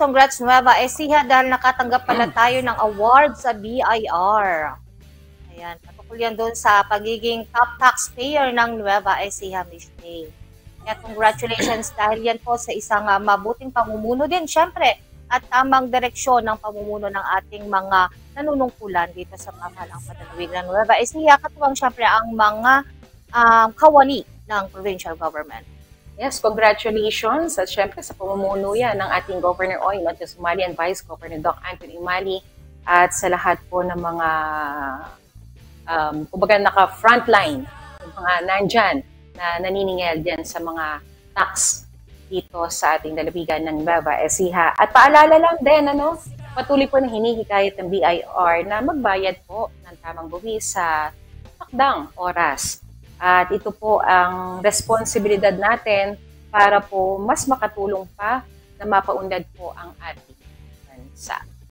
Congrats Nueva Ecija dahil nakatanggap pala tayo ng award sa BIR. Ayan, patukol yan doon sa pagiging top taxpayer ng Nueva Ecija, Miss May. Kaya congratulations dahil yan po sa isang mabuting pamumuno din, syempre, at tamang direksyon ng pamumuno ng ating mga nanunungkulan dito sa pamahalang pananawig ng Nueva Ecija, katuwang syempre ang mga kawani ng provincial government. Yes, congratulations at syempre sa pamumuno yan ng ating Governor Oy, Matthias Umali and Vice Governor Doc Anthony Umali at sa lahat po ng mga kumbaga naka-frontline, yung mga nandyan na naniningil dyan sa mga tax dito sa ating lalawigan ng Nueva Ecija. At paalala lang din, patuloy po na hinihikayat ng BIR na magbayad po ng tamang buwis sa takdang oras. At ito po ang responsibilidad natin para po mas makatulong pa na mapaunlad po ang ating